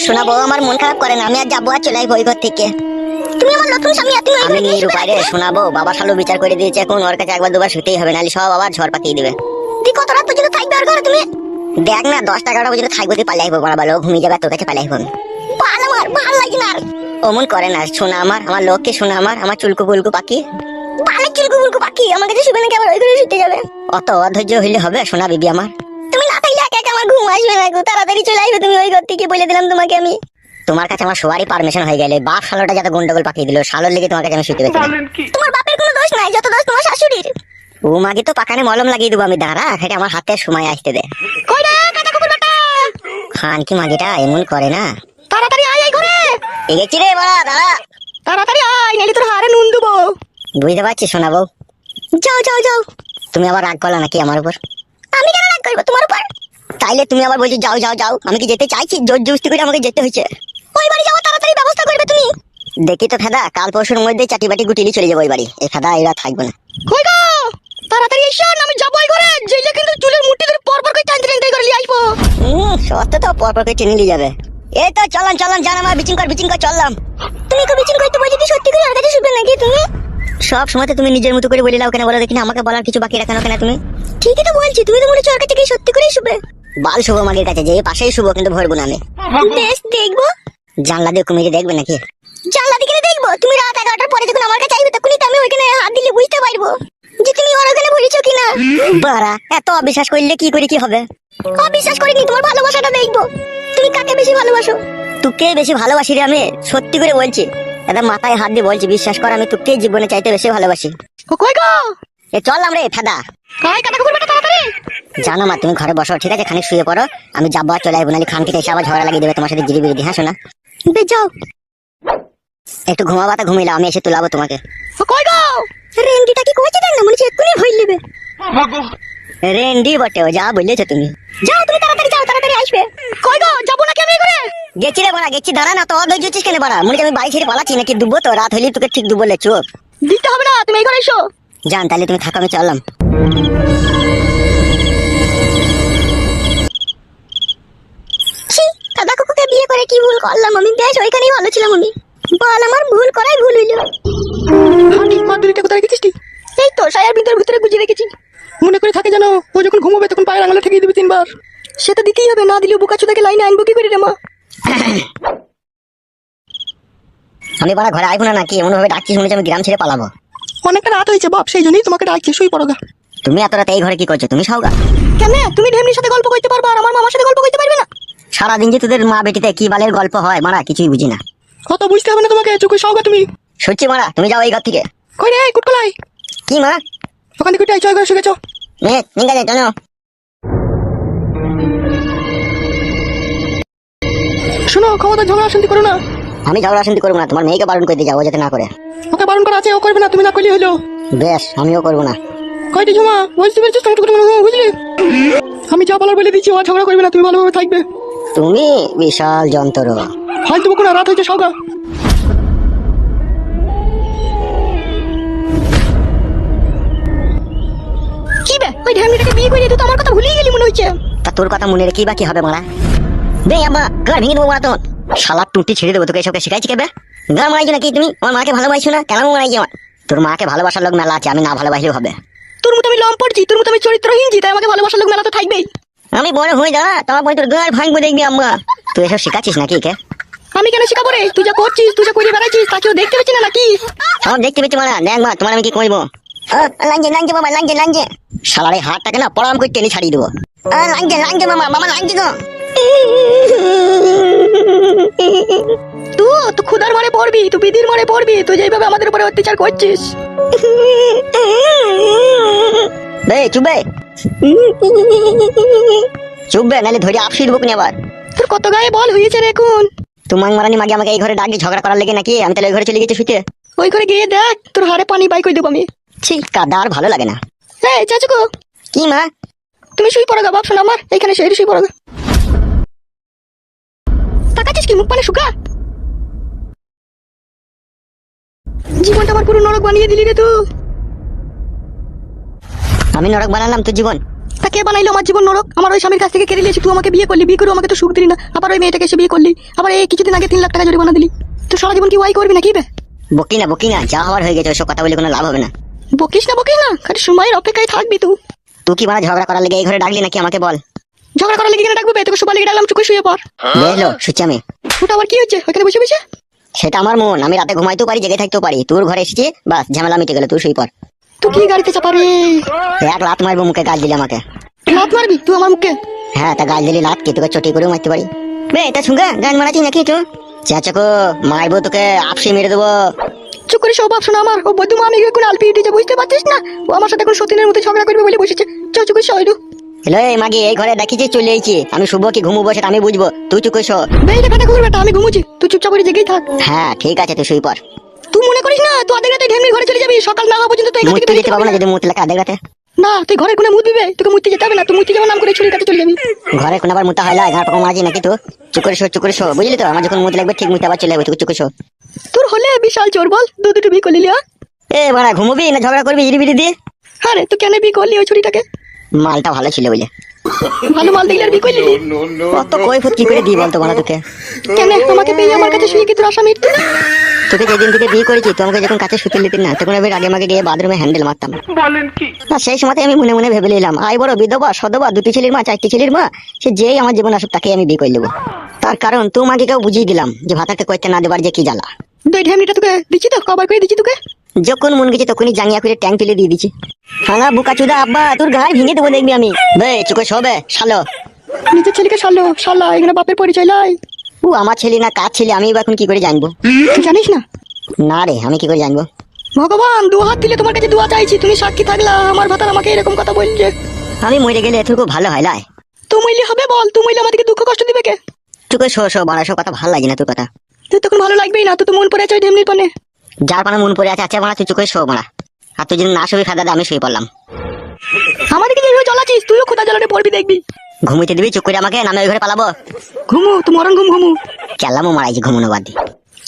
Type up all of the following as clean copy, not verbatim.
শোনাবো, আমার মন খারাপ করে না, আমি আর যাবো, আর চলে আসবো ওই ঘর থেকে। তুমি আমার নতুন স্বামী, আর তুমি ওই আমি ঘরে এসে নিরুপায় রে, শোনাবো, বাবা শালু বিচার করে দিয়েছে, এখন ওর কাছে একবার দুবার শুতেই হবে, নাহলে সব আবার ঝড় পাকিয়ে দিবে। তুই কত রাত পর্যন্ত থাকবে আর ঘরে তুমি? দেখ না, 10-11টা পর্যন্ত থাকবো, তুই পালাই আসবো, বড় ভালো ঘুমিয়ে যাবে, তোর কাছে পালাই আসবো। বাল আমার ভাল লাগে না আর। অমন করে না, শোনা আমার লোককে শোনা, আমার চুলকু বুলকু পাখি। বালের চুলকু বুলকু পাখি আমার কাছে শুবে নাকি, আবার ওই ঘরে শুতে যাবে? অত অধৈর্য হইলে হবে সোনা বিবি আমার? তুমি না থাকলে একা একা আমার ঘুম আসবে না গো, তাড়াতাড়ি চলে আসবে তুমি ওই ঘর থেকে, বলে দিলাম তোমাকে আমি। তোমার কাছে আমার সবারই পারমিশন হয়ে গেলে, বাপ শালোটা যাতে গন্ডগোল পাকিয়ে দিল, শালোর লেগে তোমার কাছে আমি শুতে পেয়েছি। তোমার বাপের কোনো দোষ নাই, যত দোষ তোমার শাশুড়ির। ও মাগে তো পাকানে মলম লাগিয়ে দেবো আমি, দাঁড়া সেটা আমার হাতে সময় আসতে দে। কই রে কাটা কুকুর বেটা, খান কি মাগিটা এমন করে না? তাড়াতাড়ি আয় এই ঘরে, এগেছি রে বড়া, দাঁড়া। তাড়াতাড়ি আয়, নাইলে তোর হারে নুন দেবো। বুঝতে পারছি শোনাবো। যাও যাও যাও। তুমি আবার রাগ করলা নাকি আমার উপর? আমি কেন রাগ করবো তোমার উপর? তাইলে তুমি আবার বলছো যাও যাও যাও, আমি কি যেতে চাইছি? জোর জবস্তি করে আমাকে যেতে হয়েছে। ওই বাড়ি যাওয়ার তাড়াতাড়ি ব্যবস্থা করবে তুমি। দেখি তো ফেদা, কাল পরশুর মধ্যে চাটি বাটি গুটিলি চলে যাবো ওই বাড়ি, এই ফেদা এরা থাকবে না। কই গো, তাড়াতাড়ি এসো, আমি যাবো ওই ঘরে, যেইলে কিন্তু চুলের মুঠি ধরে পর পর করে টানতে টানতে করে নিয়ে আসবো। সত্য তো পর পর করে টেনে নিয়ে যাবে। এই তো চলান চলান, জান আমার বিচিং কর চললাম। তুমি তো বিচিন করতে বলছি, সত্যি করে আর কাছে শুবে নাকি তুমি? সব সময় তো তুমি নিজের মতো করে বলে লাও কেন, বলো দেখি না, আমাকে বলার কিছু বাকি রাখো না কেন তুমি? ঠিকই তো বলছি, তুমি তো মনে হচ্ছে ওর কাছে গিয়ে সত্যি করেই শুবে। বাল শুভ মাগের কাছে, যে পাশেই শুভ, কিন্তু ভরবো না আমি। বেশ দেখবো। জানলা দিয়ে কুমিরে দেখবে নাকি? জানলা দিকে দেখবো, তুমি রাত 11টার পরে যখন আমার কাছে আসবে, তখনই তো আমি ওইখানে হাত দিলে বুঝতে পারবো যে তুমি ওর ওখানে ভরেছো কিনা। বাড়া, এত অবিশ্বাস করলে কি করে কি হবে? বিশ্বাস করিনি, তোমার ভালোবাসাটা দেখবো। তুমি কাকে বেশি ভালোবাসো? তোকে বেশি ভালোবাসি রে আমি, সত্যি করে বলছি, এটা মাথায় হাত দিয়ে বলছি, বিশ্বাস কর, আমি তোকে জীবনে চাইতে বেশি ভালোবাসি। কই গো, এ চললাম রে ফেদা। কই কাটা কুকুর বেটা, তাড়াতাড়ি। জানো মা, তুমি ঘরে বসো, ঠিক আছে, খানিক শুয়ে পড়ো, আমি যাবো আর চলে আসবো, নাহলে খানকে এসে আবার ঝগড়া লাগিয়ে দেবে তোমার সাথে জিরি বিরিদি। হ্যাঁ শোনা, বে যাও। একটু ঘুমাবাতা ঘুমিলাও, আমি এসে তুলাবো তোমাকে। কই গো, রেন্ডিটা কি কইছে দেন না, মনে হচ্ছে এক্ষুনি হইল নেবে। রেন্ডি বটে, ও যা বললেছো তুমি। যাও তুমি তাড়াতাড়ি যাও, তাড়াতাড়ি আসবে। কই গো, যাবো নাকি আমি করে? গেছি রে বড়া, গেছি, দাঁড়া না তো, অধৈর্য হচ্ছিস কেন বড়া? মনে হচ্ছে আমি বাড়ি ছেড়ে পালাচ্ছি নাকি? দুবো তো, রাত হইলে তোকে ঠিক দুবো চোখ দিতে হবে না, তুমি এই ঘরে এসো। জান, তাহলে তুমি থাকো, আমি চললাম। ছি, দাদা কুকুকে বিয়ে করে কি ভুল করলাম আমি? বেশ ওইখানেই ভালো ছিলাম আমি। বল, আমার ভুল করাই ভুল হইল। হাঁটি মাদুরিটা কোথায় রেখেছিস তুই? এই তো সায়ার ভিতরে গুজিয়ে রেখেছি। মনে করে থাকে জানো, ও যখন ঘুমোবে তখন পায়ের আঙুলে ঠেকিয়ে দিবি 3 বার। সেটা দিতেই হবে, না দিলেও বোকাচোদাকে লাইনে আনবো কি করে রে মা? আমি বড়া ঘরে আইবো না নাকি? এমন ভাবে ডাকছিস মনে হচ্ছে আমি গ্রাম ছেড়ে পালাবো। অনেকটা রাত হয়েছে বাপ, সেই জন্যই তোমাকে ডাকছি, শুই পড়ো গা। তুমি এত রাতে এই ঘরে কি করছো? তুমি সাউগা? কেন, তুমি ঢেমনির সাথে গল্প করতে পারবে আর আমার মামার সাথে গল্প করতে পারবে না? সারাদিন যে তোদের মা বেটিতে কি বালের গল্প হয় মারা, কিছুই বুঝি না। অত বুঝতে হবে না তোমাকে, চুকুই সওগা তুমি। সত্যি মারা, তুমি যাও এই ঘর থেকে। কই রে কুটকলাই, কি মা? ওখান থেকে উঠে চয় ঘরে শুয়েছো। ঠিক আছে চলো। শোনো, ক্ষমতা ঝগড়া শান্তি করো না। আমি ঝগড়া শান্তি করবো না, তোমার মেয়েকে বারণ করে দিয়ে যাও, ও যাতে না করে। ওকে বারণ করা আছে, ও করবে না, তুমি না করলে হলো। বেশ, আমিও করবো না। কয়টি ঝুমা বুঝতে পেরেছিস? বুঝলি, আমি যা বলার বলে দিচ্ছি, ও ঝগড়া করবে না, তুমি ভালোভাবে থাকবে। তুমি বিশাল যন্ত্র। হয়তো কোনো রাত হয়েছে সওগা। কি বে, ওই ঢেমনিটাকে বিয়ে করে তুই তো আমার কথা ভুলেই গেলি মনে হচ্ছে। তা তোর কথা মনে রেখেই বা কি হবে মারা? বে আম্মা, ঘর ভেঙে দেবো মারা তোর। শালা টুটি ছেড়ে দেবো তোকে, এসবকে শিখাইছি কেবে? ঘর মারাইছো নাকি তুমি? আমার মাকে ভালোবাসছো না কেন? মারাইছি আমার। তোর মাকে ভালোবাসার লোক মেলা আছে, আমি না ভালোবাসলেও হবে। তোর মতো আমি লম পড়ছি, তোর মতো আমি চরিত্রহীন জি, তাই আমাকে ভালোবাসার লোক মেলা তো থাকবেই। আমি বড় হয়ে যা, তোমার বই তোর ঘর ভাঙবো দেখবি আম্মা। তুই এসব শিখাচ্ছিস নাকি কে? আমি কেন শিখাবো রে? তুই যা করছিস, তুই যা করে বেড়াচ্ছিস, তা কেউ দেখতে পাচ্ছি না নাকি? সব দেখতে পেয়েছি মারা, দেখ মা তোমার আমি কি করবো। লাঞ্জে বাবা, লাঞ্জে। শালার এই হাতটাকে না পড়াম করে টেনে ছাড়িয়ে দেবো। লাঞ্জে মামা লাঞ্জে তো। তুই ক্ষুধার মারে পড়বি, তুই বিধির মারে পড়বি, তুই যেভাবে আমাদের উপরে অত্যাচার করছিস। বে চুপবে, চুপবে, নাহলে ধরে আপসি দেবো কিনে আবার। তোর কত গায়ে বল হয়েছে রে এখন? তোমার মারানি মাগে আমাকে এই ঘরে ডাকি ঝগড়া করার লেগে নাকি? আমি তাহলে ওই ঘরে চলে গেছি শুতে। ওই ঘরে গিয়ে দেখ, তোর হাড়ে পানি বাই করে দেবো আমি। ছি, কাদা আর ভালো লাগে না। এই চাচুকো, কি মা? তুমি শুই পড়ো গা বাপ, শোনো আমার এইখানে শুই পড়ো গা। তাকাচ্ছিস কি মুখ পানে শুকা? জীবনটা আমার পুরো নরক বানিয়ে দিলি রে তুই। আমি নরক বানালাম তোর জীবন? তা তা কে বানাইলো আমার জীবন নরক? আমার ওই স্বামীর কাছ থেকে কেড়ে নিয়েছি, তুই আমাকে বিয়ে করলি, বিয়ে করে আমাকে তো সুখ দিলি না, আবার ওই মেয়েটাকে এসে বিয়ে করলি, আবার এই কিছুদিন আগে 3 লাখ টাকা জরিমানা দিলি। তো সারা জীবন কি ওয়াই করবি নাকি বে? বকি না যা হওয়ার হয়ে গেছে, ওসব কথা বলে কোনো লাভ হবে না। বকিস না খালি সময়ের অপেক্ষায় থাকবি তুই। তুই কি মানে ঝগড়া করার লেগে এই ঘরে ডাকলি নাকি আমাকে বল? ঝগড়া করার লেগে কেন ডাকবো বে? তোকে সবার লেগে ডাকলাম, চুকে শুয়ে পর। দেখলো শুচ্ছি আমি। ওটা আবার কি হচ্ছে ওখানে বসে বসে? সেটা আমার মন, আমি রাতে ঘুমাইতেও পারি, জেগে থাকতেও পারি। তোর ঘরে এসেছি, বাস ঝামেলা মিটে গেল, তুই শুই পর। তুই কি গাড়িতে চাপা রে? এক লাত মারবো মুখে, গাল দিলি আমাকে। লাত মারবি তুই আমার মুখে? হ্যাঁ, তা গাল দিলি লাত কি তোকে চটি করেও মারতে পারি। বে এটা শুনগা গান মারাচ্ছি নাকি তুই? চাচাকো মারবো তোকে, আপসি মেরে দেবো। চুপ করে সব শোনা আমার। ও বদ্ধু আমি এখন আলপি উঠেছে, বুঝতে পারছিস না? ও আমার সাথে এখন সতীনের মতো ঝগড়া করবে বলে বসেছে। চুপ করে শোয়। হ্যালো এই মাগি, এই ঘরে দেখিছি চলে এসেছি আমি, শুভ কি ঘুমবো সেটা আমি বুঝবো, তুই চুপ করে শো। বেটা বেটা করবে বেটা, আমি ঘুমুছি, তুই চুপচাপ করে জেগেই থাক। হ্যাঁ ঠিক আছে, তুই শুই পর। তুই মনে করিস না তুই আধেক রাতে ঢেমনির ঘরে চলে যাবি, সকাল না হওয়া পর্যন্ত তুই এখান থেকে মুততে যেতে বেরোতে পারবো না পারবি যদি মুত লাগে আধেক রাতে। না। তুই ঘরের কোণে মুত দিবে, তোকে মুততে যেতে হবে না, তুই মুততে যাওয়ার নাম করে ছুরির কাছে চলে যাবি। ঘরে কোন আবার মুতা হয় না, ঘর পাকা মারাজি নাকি? তো চুপ করে শো বুঝলি তো? আমার যখন মুত লাগবে ঠিক মুতে আবার চলে যাবে, তুই চুপ করে শো। তোর হলে বিশাল চোর বল, দুটো বিয়ে করলি? এ বাড়া ঘুমবি না ঝগড়া করবি ইড়ি বিড়ি দিয়ে? আরে তুই কেন বিয়ে করলি ওই ছুরিটাকে? মালটা ভালো ছিল বুঝলে। ভালো মাল দেখলে আর বিয়ে করলি? কত কৈফত কি করে দিই বলতো বাড়া তোকে? কেন আমাকে পেয়ে আমার কাছে শুয়ে কি তোর আশা মিটতো না? তোকে যেদিন থেকে বিয়ে করেছি তুই আমাকে যখন কাছে শুতে নিতি না, তখন আমি আগে মাগে গিয়ে বাথরুমে হ্যান্ডেল মারতাম। বলেন কি? না সেই সময় আমি মনে মনে ভেবে নিলাম, আই বড় বিধবা সদবা, 2টি ছেলের মা 4টি ছেলের মা, সে যেই আমার জীবন আসুক তাকে আমি বিয়ে করে নেবো। তার কারণ তুই মাকে কেউ বুঝিয়ে দিলাম যে ভাতাকে করতে না দেবার যে কি জ্বালা। দুই ঢেমনিটা তোকে দিচ্ছি তো, কবার করে দিচ্ছি তোকে। যখন মন গেছে তখনই জাঙ্গিয়া করে ট্যাঙ্ক তুলে দিয়ে দিচ্ছি। হাঙা বুকা চুদা আব্বা, তোর গায়ে ভেঙে দেবো দেখবি আমি। বে চুকে শোবে শালো। নিজের ছেলেকে শালো শালা, এখানে বাপের পরিচয় লাই। ও আমার ছেলে না কার ছেলে আমি এখন কি করে জানবো? তুই জানিস না? না রে, আমি কি করে জানবো? ভগবান 2 হাত দিলে তোমার কাছে দোয়া চাইছি, তুমি সাক্ষী থাকলা আমার ভাতার আমাকে এরকম কথা বলছে। আমি মরে গেলে এটুকু ভালো হয় লাই? তুই মইলে হবে বল, তুই মইলে আমাদেরকে দুঃখ কষ্ট দিবে কে? চুকে শো বাড়া, সব কথা ভালো লাগে না তোর কথা। তুই তখন ভালো লাগবেই না, তুই তো মন পড়ে আছে ওই ঢেমনির পানে। যার পানা মন পড়ে আছে আচ্ছা মারা, তুই চুকে শো মারা। আর তুই যদি না শুবি ফাদা আমি শুয়ে পড়লাম। আমাদেরকে যেভাবে জ্বলাচ্ছিস তুইও খোদা জ্বালাতে পড়বি দেখবি। ঘুমিতে দিবি চুপ করে আমাকে, নামে ওই ঘরে পালাবো? ঘুমু তুই মরণ ঘুমু। কেলামো মারাইছি ঘুমোনো বাদ দি।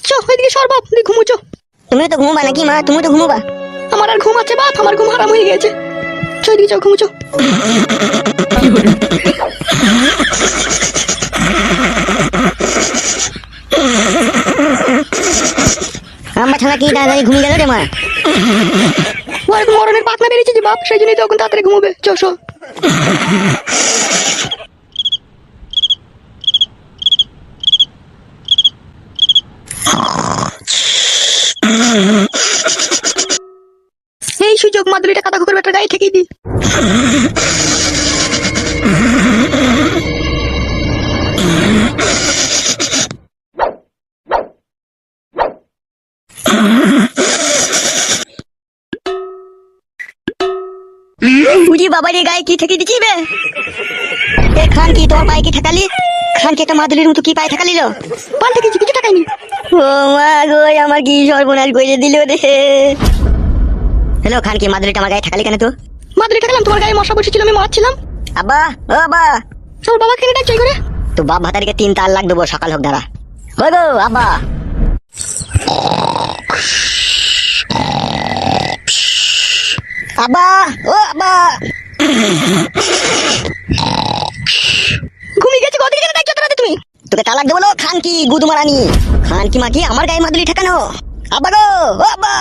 চো ওইদিকে সর বাপ, তুই ঘুমু চো। তুমিও তো ঘুমবা নাকি মা? তুমি তো ঘুমোবা। আমার আর ঘুম আছে বাপ, আমার ঘুম হারাম হয়ে গেছে। চো ওইদিকে চো, ঘুমু চো। আমার ছাড়া কি দাঁড়িয়ে ঘুমিয়ে গেল রে মা? ও এখন মরণের পাকনা বেরিয়েছে যে বাপ, সেই জন্যই তো এখন তাড়াতাড়ি ঘুমোবে। চো শো। এই সুযোগ মাদুরিটা কাদা কুকুর বেটার গায়ে ঠেকেই দি। বুঝি বাবার এই গায়ে কি ঠেকে দিচ্ছি বে? এ খান কি তোমার পায়ে কি ঠেকালি? খান কি একটা মাদুলির মতো কি পায়ে ঠেকালিল? পান থেকে কিছু টাকায়নি। ও মা গো, আমার কি সর্বনাশ করে দিল রে। হ্যালো খান কি মাদুলিটা আমার গায়ে ঠেকালি কেন তো? মাদুরি টাকালাম, তোমার গায়ে মশা বসেছিল, আমি মারছিলাম। আব্বা ও আব্বা। সব বাবা কেন ডাকছে করে? তো বাপ ভাতারিকে 3 তার লাখ দেবো, সকাল হোক দাঁড়া। ওই গো আব্বা। আব্বা ও আব্বা। ঘুমিয়ে গেছে, কদিন কেন ডাকছো তোরা তুমি? তোকে তালাক দেবো খান কি গুদমারানি। খান কি মাকি আমার গায়ে মাদুলি ঠেকানো? আব্বা গো ও আব্বা।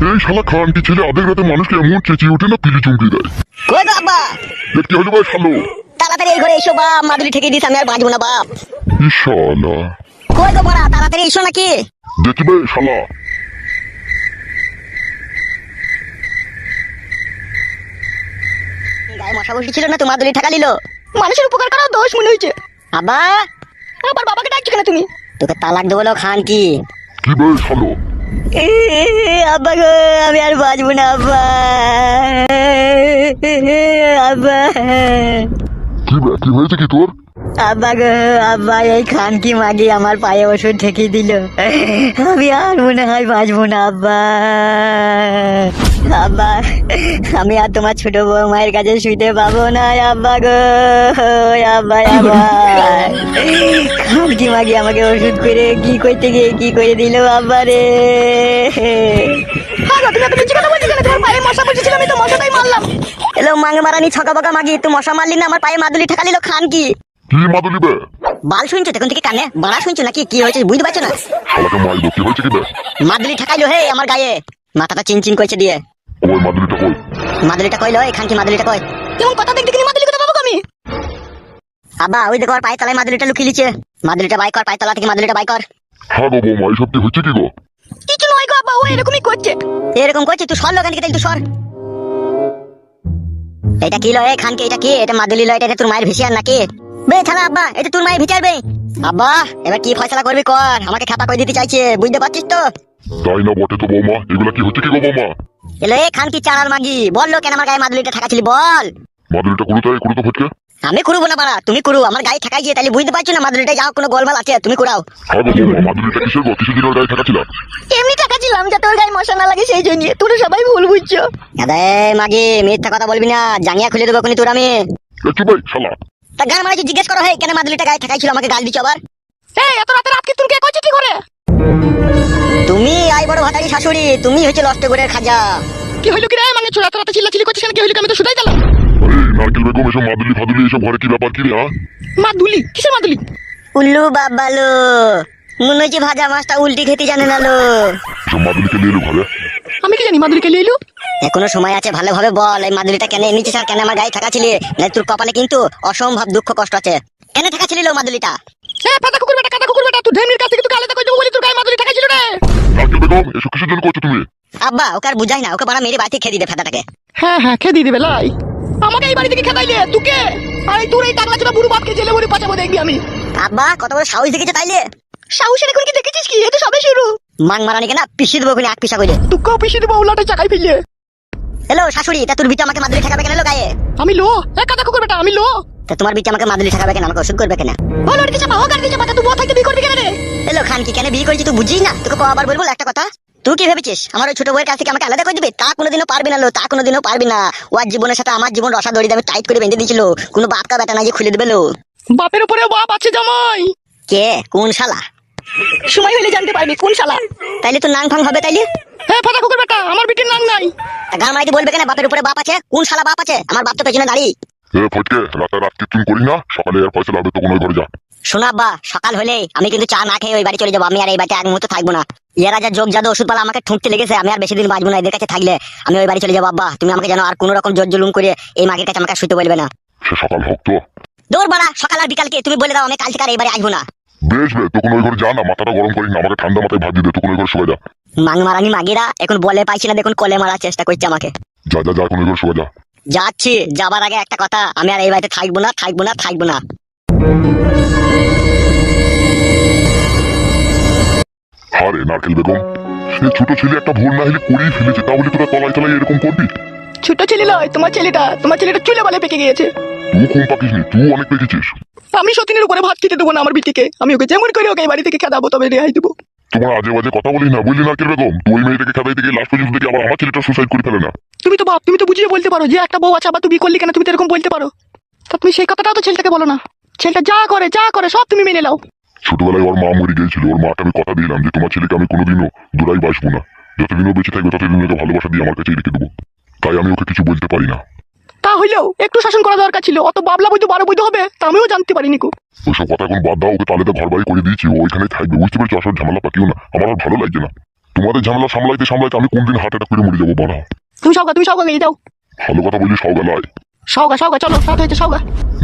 এই শালা খান কি ছেলে আধেক রাতে মানুষকে এমন চেঁচিয়ে ওঠে না, পিলি চমকে দেয়। কই গো আব্বা। দেখ কি হলো ভাই শালো? তাড়াতাড়ি এই ঘরে এসো বাপ, মাদুলি ঠেকে দিস, আমি আর বাঁচবো না বাপ। শালা কই গো বড়া, তাড়াতাড়ি এসো নাকি? দেখি ভাই শালা। গায়ে মশা বসেছিল না, তো মাদুলি ঠেকালিল। মানুষের উপকার করাও দোষ মনে হয়েছে। আব্বা আবার বাবাকে ডাকছো কেন তুমি? তোকে তালাক দেবো খান কি। কি ভাই শালো? আব্বা গো আমি আর বাঁচবো না আব্বা। আব্বা কি হয়েছে কি তোর? আব্বা গো আব্বা, এই খান কি মাগি আমার পায়ে ওষুধ ঠেকিয়ে দিল, আমি আর মনে হয় বাঁচবো না আব্বা। আব্বা আমি আর তোমার ছোট বৌমায়ের কাছে শুইতে পাবো না আব্বা গো। আব্বা আব্বা খান কি মাগি আমাকে ওষুধ করে কি করতে গিয়ে কি করে দিল আব্বা রে। হ্যাঁ তুমি এত মিথ্যে কথা বলছো কেন? তোমার পায়ে মশা বসেছিল, আমি তো মশাটাই মারলাম। এলো মাঙ্গে মারানি ছকা বকা মাগি, তুই মশা মারলি না আমার পায়ে মাদুলি ঠেকালি লো খান কি? কি মাদুলি বে? বাল শুনছো তখন থেকে কানে বাড়া শুনছো নাকি কি হয়েছে বুঝতে পারছো না? শালাকে মাইলো, কি হয়েছে কি বে? মাদুলি ঠেকাইলো হে আমার গায়ে, মাথাটা চিনচিন করছে দিয়ে। ওই মাদুলিটা কই? মাদুলিটা কইলো এই খান কি মাদুলিটা কই? কেমন কথা দেখতে কিনি মাদুলি কথা পাবো আমি? আব্বা ওই দেখো আর পায়ে তলায় মাদুলিটা লুকিয়ে লিছে, মাদুলিটা বাই কর, পায়ে তলা থেকে মাদুলিটা বাই কর। হ্যাঁ গো বৌমা, এইসব কি হচ্ছে কি গো? কিছু নয় গো আব্বা, ও এরকমই করছে। এরকম করছিস তুই সর লোকান থেকে, তুই সর। এটা কি লয় খানকে, এটা কি? এটা মাদুলি লয়, এটা তোর মায়ের ভিসিয়ার নাকি? বে ছাড়া আব্বা, এটা তোর মায়ের ভিচার বে। আব্বা এবার কি ফয়সালা করবি কর, আমাকে খাপা করে দিতে চাইছে বুঝতে পারছিস তো? তাই না বটে তো বৌমা, এগুলা কি হচ্ছে কি গো বৌমা? এলো এ খান কি চালার মাগি, বললো কেন আমার গায়ে মাদুলিটা ঠাকাছিলি বল? মাদুলিটা করু তাই, করু তো ফটকে। আমি করবো না বাড়া, তুমি করু, আমার গায়ে ঠাকাই দিয়ে তাহলে বুঝতে পারছো না মাদুলিটা যাও কোনো গোলমাল আছে, তুমি করাও। হ্যাঁ গো বৌমা, মাদুলিটা কিসের গো? কিসের দিনের গায়ে থাকা ছিল? এমনি টাকা ছিলাম যাতে ওর গায়ে মশা না লাগে সেই জন্য, তোরা সবাই ভুল বুঝছো। আরে মাগি মিথ্যা কথা বলবি না, জাঙ্গিয়া খুলে দেবো কোনি তোর আমি। চুপ ভাই শালা। তা গান মারা জিজ্ঞেস করো হে কেন মাদুলিটা গায়ে ঠাকাই ছিল, আমাকে গাল দিচ্ছ আবার। এই এত রাতে রাত কীর্তন কে করছে কি করে? তুমি আই বড় ভাতারি শাশুড়ি, তুমি হচ্ছে লষ্ট করে খাজা। কি হইলো কি রে মানে ছোড়া এত রাতে চিল্লাচিল্লি করছিস কেন? কি হইলো কি? আমি তো শুধাই গেলাম। আরে নারকেল বেগম, এসব মাদুলি ফাদুলি এসব ঘরে কি ব্যাপার কি রে? হ্যাঁ মাদুলি? কিসের মাদুলি? উল্লু বাবালো, মনে হচ্ছে ভাজা মাছটা উল্টি খেতে জানে না লো। এসব মাদুলিকে নিয়ে এলো ঘরে? আমি কি জানি মাদুলিকে লিয়ে এলু? এখনো সময় আছে, ভালোভাবে বল এই মাদুলিটা কেন এনেছিস আর কেন আমার গায়ে থাকাছিলি, না তোর কপালে কিন্তু অসম্ভব দুঃখ কষ্ট আছে। কেন থাকাছিলি লো মাদুলিটা? পাতা কুকুর বেটা, কাটা কুকুর বেটা, তুই ঢেমির কাছ থেকে তুই আলাদা করে দেবো বলি তোর গায়ে মাদুলি টাকা ছিল রে। নারকেল বেগম, এসব কিসের জন্য করছো তুমি? আব্বা ওকে আর বুঝাই না, ওকে বাড়া মেরে বাড়িতে খেয়ে দিবে ফেদাটাকে। হ্যাঁ হ্যাঁ খেয়ে দিয়ে দিবে লাই। আমাকে এই বাড়ি থেকে খেদাইলে তুকে আর এই তোর এই টাকলা চোরা বুড়ো বাপকে জেলে ভরে পাঠাবো দেখবি আমি। আব্বা কত বড় সাহস দেখেছে তাইলে? সাহসের এখন কি দেখেছিস কি? এটা সবে শুরু। মাং মারানি কেনা পিছিয়ে দেবো কোনি, এক পিসা করে। তুকেও পিছিয়ে দেবো উল্লাটে চাকাই ফেললে। হ্যালো শাশুড়ি, তা তোর বিটা আমাকে মাদুলি ঠেকাবে কেন লো গায়ে? আমি লো কাটা কুকুর বেটা, আমি লো। তা তোমার বিটা আমাকে মাদুলি ঠেকাবে কেন, আমাকে ওষুধ করবে কেন? ও লড়কে চাপা ও গাড়ি চাপা, তুই বউ থাকতে বিয়ে করবি কেন রে? এলো খান কি কেন বিয়ে করেছি তুই বুঝিস না? তোকে আবার বলবো একটা কথা, তুই কি ভেবেছিস আমার ওই ছোট বউয়ের কাছ থেকে আমাকে আলাদা করে দিবে? তা কোনোদিনও পারবি না লো, তা কোনোদিনও পারবি না। ওর জীবনের সাথে আমার জীবন রসা দড়ি আমি টাইট করে বেঁধে দিয়েছিল, কোনো বাপকা বেটা না যে খুলে দেবে লো। বাপের উপরে বাপ আছে জামাই। কে কোন শালা? সময় হলে জানতে পারবি কোন শালা। তাইলে তো নাং ফাং হবে তাইলে। হ্যাঁ ফাটা কুকুর বেটা, আমার বিটির নাম নাই। তা গান মারাইতে বলবে কেন বাপের উপরে বাপ আছে? কোন শালা বাপ আছে? আমার বাপ তো পেছনে দাঁড়িয়ে। ফটকে, রাতে রাত কীর্তন করি না, সকালে আর ফয়সালা হবে, তখন ওই ঘরে যা। শোনা আব্বা, সকাল হলে আমি কিন্তু চা না খেয়ে ওই বাড়ি চলে যাবো, আমি আর এই বাড়িতে এক মুহূর্ত থাকবো না। এরা যা যোগ জাদু ওষুধ পালা আমাকে ঠুকতে লেগেছে, আমি আর বেশি দিন বাঁচবো না এদের কাছে থাকলে। আমি ওই বাড়ি চলে যাবো আব্বা, তুমি আমাকে যেন আর কোনো রকম জোর জুলুম করে এই মাগের কাছে আমাকে শুতে বলবে না। সে সকাল হোক তো। দৌড় বাড়া, সকাল আর বিকালকে তুমি বলে দাও আমি কাল থেকে আর এই বাড়ি আসবো না। বেশ বে, তখন ওই ঘরে যা না, মাথাটা গরম করিস না, আমাকে ঠান্ডা মাথায় ভাত দিয়ে দে, তখন ওই ঘরে শুয়ে যা। মাং মারানি মাগিরা এখন বলে পাইছি না, দেখুন কলে মারার চেষ্টা করছে আমাকে। যা যা যা, এখন ওই ঘরে শুয়ে যা। যাচ্ছি, যাবার আগে একটা কথা, আমি আর এই বাড়িতে থাকবো না, থাকবো না, থাকবো না। আরে নারকেল বেগম, সে ছোট ছেলে একটা ভুল না হলে করেই ফেলেছে, তাহলে তোরা তলায় তলায় এরকম করবি? ছোট ছেলে নয়, তোমার ছেলেটা চুলে বলে পেকে গিয়েছে। তুই কম পাকিস নি, তুই অনেক পেকেছিস। আমি সতীনের উপরে ভাত খেতে দেবো না আমার বিটিকে, আমি ওকে যেমন করে ওকে এই বাড়ি থেকে খেদাবো তবে রেহাই দেবো। তোমার আজে বাজে কথা বলি না, বুঝলি নারকেল বেগম? তুই ওই মেয়েটাকে খেদাইতে গিয়ে লাস্ট পর্যন্ত দেখি আবার আমার ছেলেটা সুসাইড করে ফেলে না। তুমি তো বাপ, তুমি তো বুঝিয়ে বলতে পারো যে একটা বউ আছে, আবার তুমি করলি কেন? তুমি তো এরকম বলতে পারো। তা তুমি সেই কথাটাও তো ছেলেটাকে বলো না। ছেলেটা যা করে সব তুমি মেনে নাও। ছোটবেলায় ওর মা মরে গিয়েছিল, ওর মাকে আমি কথা দিলাম যে তোমার ছেলেকে আমি কোনোদিনও দূরাই বাসবো না, যতদিনও বেঁচে থাকবে ততদিন ওকে ভালোবাসা দিয়ে আমার কাছেই রেখে দেবো। তাই আমি ওকে কিছু বলতে পারি না। তা হইলেও একটু শাসন করা দরকার ছিল, অত বাবলা বৈধ বারো বৈধ হবে তা আমিও জানতে পারিনি কো। ওইসব কথা এখন বাদ দাও, ওকে তাহলে তো ঘর বাড়ি করে দিয়েছি, ও ওইখানেই থাকবে, বুঝতে পেরেছি? আসলে ঝামেলা পাকিও না, আমার আর ভালো লাগছে না। তোমাদের ঝামেলা সামলাইতে সামলাইতে আমি কোনদিন হার্ট অ্যাটাক করে মরে যাবো বাড়া। তুমি সওগা গিয়ে যাও। ভালো কথা বলি সওগা লয়। সওগা চলো, সাথে হয়েছে সওগা।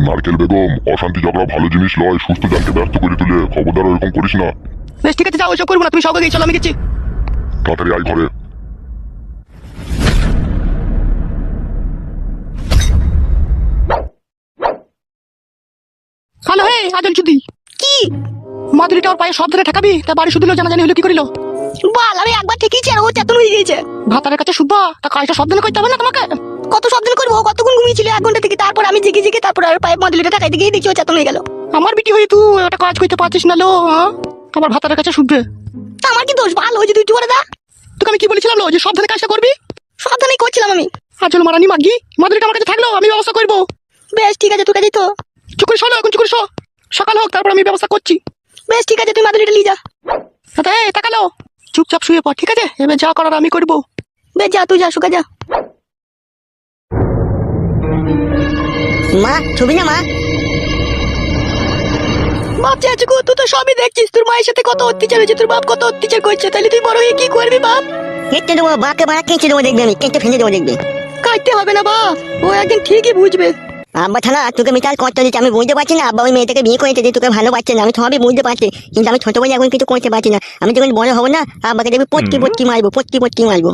নারকেল বেগম, অশান্তি ঝগড়া ভালো জিনিস লয়, সুস্থ জানকে ব্যস্ত করে তুলে, খবরদার ওরকম করিস না। বেশ ঠিক আছে, যাও, ওইসব করবো না, তুমি সওগা গিয়ে চলো, আমি গেছি। তাড়াতাড়ি আয় ঘরে। হ্যালো হে আজল চুদি, কি মাদুরিটা ওর পায়ে সব ধরে ঠেকাবি? তা বাড়ি শুধু জানাজানি হলো কি করিল? বল, আমি একবার ঠিকই ছিল, ও চেতন হয়ে গিয়েছে। ভাতারের কাছে শুধবা, তা কাজটা সব দিন করতে হবে না তোমাকে? কত সব দিন করবো? কতক্ষণ ঘুমিয়েছিল? 1 ঘন্টা থেকে। তারপর আমি জিগে তারপর আর পায়ে মাদুরিটা ঠেকাইতে গিয়ে দেখছি ও চেতন হয়ে গেল। আমার বিটি হয়ে তুই একটা কাজ করতে পারছিস না লো? আমার ভাতারের কাছে শুধবে, তা আমার কি দোষ? ভালো হয়েছে তুই একটু করে দা। তোকে আমি কি বলেছিলাম লো, যে সাবধানে কাজটা করবি? সাবধানেই করছিলাম আমি। আজল মারানি মাগি, মাদুরিটা আমার কাছে থাকলো, আমি ব্যবস্থা করবো। বেশ ঠিক আছে, তুই কাজে তো চুকুরি শোনো, এখন চুকুরি শো, সকাল হোক তারপর আমি ব্যবস্থা করছি। বেশ ঠিক আছে, তুই মাদুরিটা নিয়ে যা। তাকালো, চুপচাপ শুয়ে পড়, ঠিক আছে? এবার যা করার আমি করবো। বেশ যা, তুই যা, শুকা যা। মা ছবি না মা। বাপ চাচু গো, তুই তো সবই দেখছিস, তোর মায়ের সাথে কত অত্যাচার হয়েছে, তোর বাপ কত অত্যাচার করছে, তাহলে তুই বড় হয়ে কি করবি বাপ? কেটে দেবো বাপকে মারা, কেটে দেবো দেখবি, আমি কেটে ফেলে দেবো দেখবি। কাটতে হবে না বাপ, ও একদিন ঠিকই বুঝবে। আব্বা থানা তোকে মিটার কষ্ট দিচ্ছে, আমি বুঝতে পারছি না আব্বা ওই মেয়েটাকে বিয়ে করেছে যে তোকে ভালোবাসছে না, আমি সবই বুঝতে পারছি, কিন্তু আমি ছোট বলে এখন কিছু করতে পারছি না। আমি যখন বড় হবো না আব্বাকে দেখবি পটকি পটকি মারবো, পটকি পটকি মারবো।